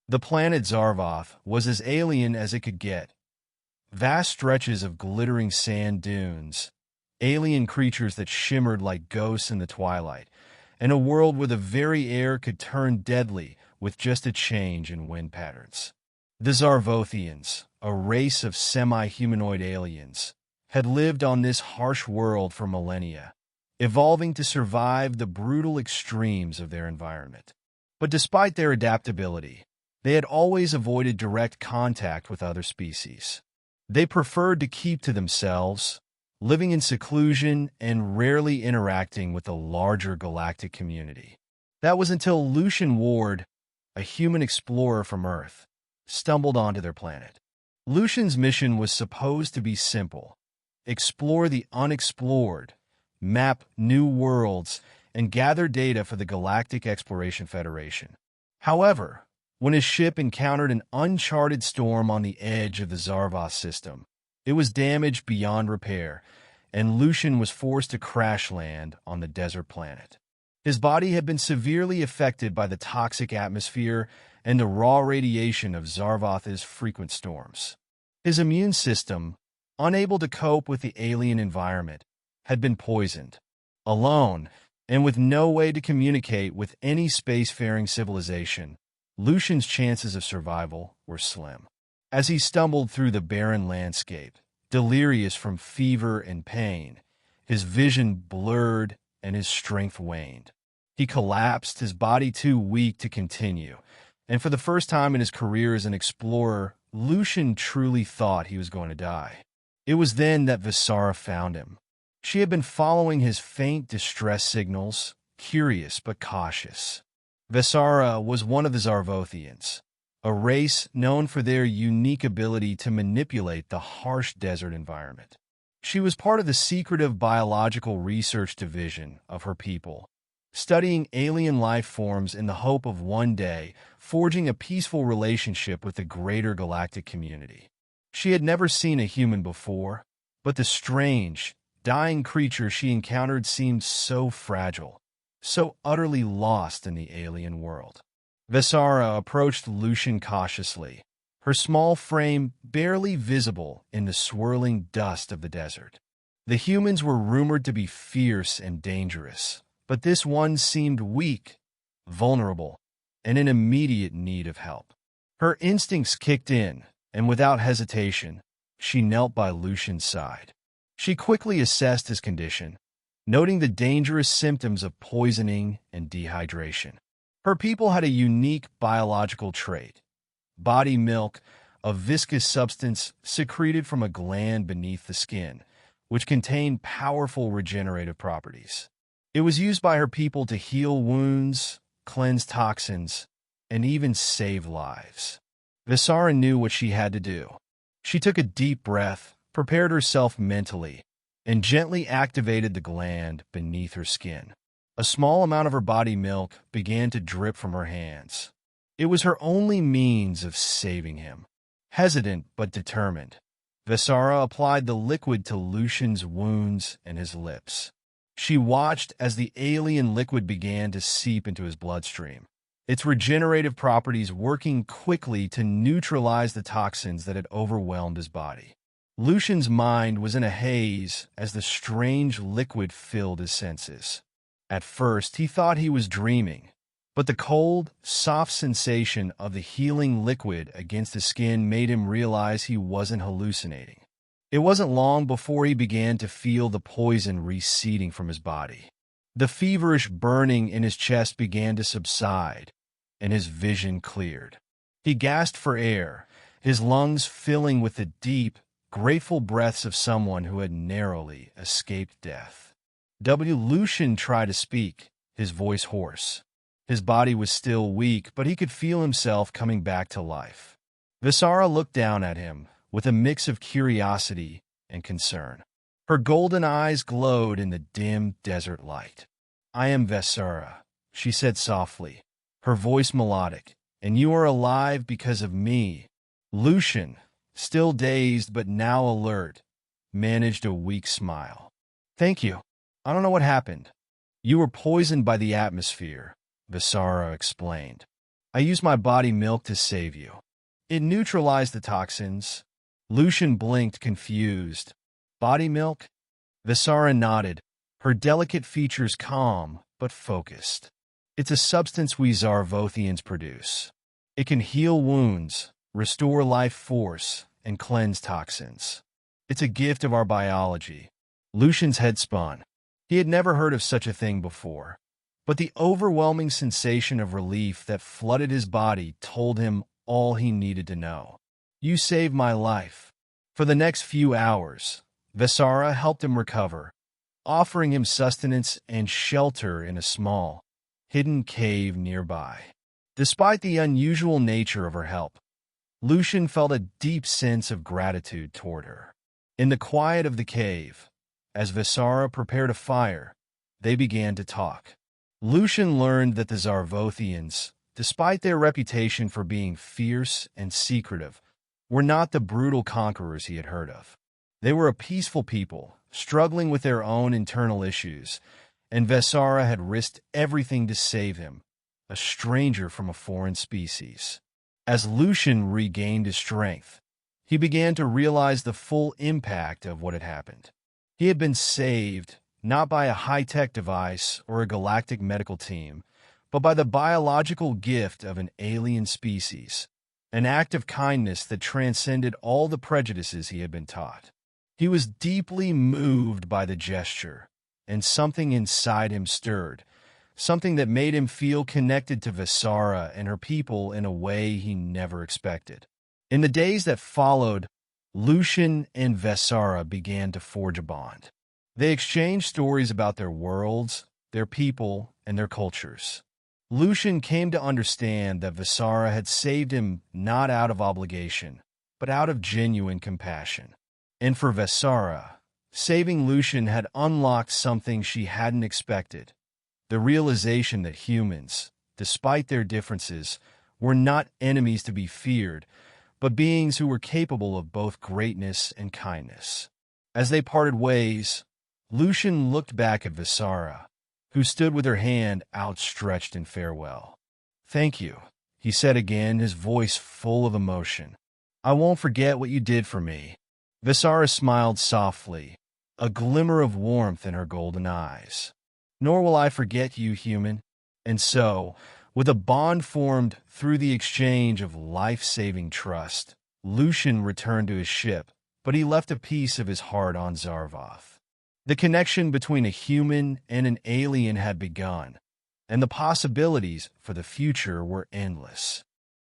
The planet Zarvoth was as alien as it could get. Vast stretches of glittering sand dunes, alien creatures that shimmered like ghosts in the twilight, and a world where the very air could turn deadly with just a change in wind patterns. The Zarvothians, a race of semi-humanoid aliens, had lived on this harsh world for millennia, evolving to survive the brutal extremes of their environment. But despite their adaptability, they had always avoided direct contact with other species. They preferred to keep to themselves, living in seclusion and rarely interacting with the larger galactic community. That was until Lucian Ward, a human explorer from Earth, stumbled onto their planet. Lucian's mission was supposed to be simple: explore the unexplored, map new worlds, and gather data for the Galactic Exploration Federation. However, when his ship encountered an uncharted storm on the edge of the Zarvoth system, it was damaged beyond repair, and Lucian was forced to crash land on the desert planet. His body had been severely affected by the toxic atmosphere and the raw radiation of Zarvoth's frequent storms. His immune system, unable to cope with the alien environment, had been poisoned. Alone, and with no way to communicate with any spacefaring civilization, Lucian's chances of survival were slim. As he stumbled through the barren landscape, delirious from fever and pain, his vision blurred and his strength waned. He collapsed, his body too weak to continue, and for the first time in his career as an explorer, Lucian truly thought he was going to die. It was then that Zaro found him. She had been following his faint distress signals, curious but cautious. Zaro was one of the Zarvothians, a race known for their unique ability to manipulate the harsh desert environment. She was part of the secretive biological research division of her people, studying alien life forms in the hope of one day forging a peaceful relationship with the greater galactic community. She had never seen a human before, but the strange, dying creature she encountered seemed so fragile, so utterly lost in the alien world. Zaro approached Lucian cautiously, her small frame barely visible in the swirling dust of the desert. The humans were rumored to be fierce and dangerous, but this one seemed weak, vulnerable, and in immediate need of help. Her instincts kicked in, and without hesitation, she knelt by Lucian's side. She quickly assessed his condition, noting the dangerous symptoms of poisoning and dehydration. Her people had a unique biological trait: body milk, a viscous substance secreted from a gland beneath the skin, which contained powerful regenerative properties. It was used by her people to heal wounds, cleanse toxins, and even save lives. Zaro knew what she had to do. She took a deep breath, prepared herself mentally, and gently activated the gland beneath her skin. A small amount of her body milk began to drip from her hands. It was her only means of saving him. Hesitant but determined, Zaro applied the liquid to Lucian's wounds and his lips. She watched as the alien liquid began to seep into his bloodstream, its regenerative properties working quickly to neutralize the toxins that had overwhelmed his body. Lucian's mind was in a haze as the strange liquid filled his senses. At first, he thought he was dreaming, but the cold, soft sensation of the healing liquid against his skin made him realize he wasn't hallucinating. It wasn't long before he began to feel the poison receding from his body. The feverish burning in his chest began to subside, and his vision cleared. He gasped for air, his lungs filling with the deep, grateful breaths of someone who had narrowly escaped death. Lucian tried to speak, his voice hoarse. His body was still weak, but he could feel himself coming back to life. Zaro looked down at him with a mix of curiosity and concern. Her golden eyes glowed in the dim desert light. "I am Zaro," she said softly, her voice melodic, "and you are alive because of me." Lucian, still dazed but now alert, managed a weak smile. "Thank you. I don't know what happened." "You were poisoned by the atmosphere," Zaro explained. I used my body milk to save you. It neutralized the toxins. Lucian blinked, confused. Body milk? Visara nodded, her delicate features calm but focused. It's a substance we Zarvothians produce. It can heal wounds, restore life force, and cleanse toxins. It's a gift of our biology. Lucian's head spun. He had never heard of such a thing before, but the overwhelming sensation of relief that flooded his body told him all he needed to know. You saved my life. For the next few hours, Visara helped him recover, offering him sustenance and shelter in a small, hidden cave nearby. Despite the unusual nature of her help, Lucian felt a deep sense of gratitude toward her. In the quiet of the cave, as Visara prepared a fire, they began to talk. Lucian learned that the Zarvothians, despite their reputation for being fierce and secretive, were not the brutal conquerors he had heard of. They were a peaceful people, struggling with their own internal issues, and Visara had risked everything to save him, a stranger from a foreign species. As Lucian regained his strength, he began to realize the full impact of what had happened. He had been saved not by a high-tech device or a galactic medical team, but by the biological gift of an alien species, an act of kindness that transcended all the prejudices he had been taught. He was deeply moved by the gesture, and something inside him stirred, something that made him feel connected to Visara and her people in a way he never expected. In the days that followed, Lucian and Visara began to forge a bond. They exchanged stories about their worlds, their people, and their cultures. Lucian came to understand that Visara had saved him not out of obligation, but out of genuine compassion. And for Visara, saving Lucian had unlocked something she hadn't expected, the realization that humans, despite their differences, were not enemies to be feared, but beings who were capable of both greatness and kindness. As they parted ways, Lucian looked back at Visara, who stood with her hand outstretched in farewell. "Thank you," he said again, his voice full of emotion. "I won't forget what you did for me." Visara smiled softly, a glimmer of warmth in her golden eyes. "Nor will I forget you, human." And so, with a bond formed through the exchange of life-saving trust, Lucian returned to his ship, but he left a piece of his heart on Zarvoth. The connection between a human and an alien had begun, and the possibilities for the future were endless.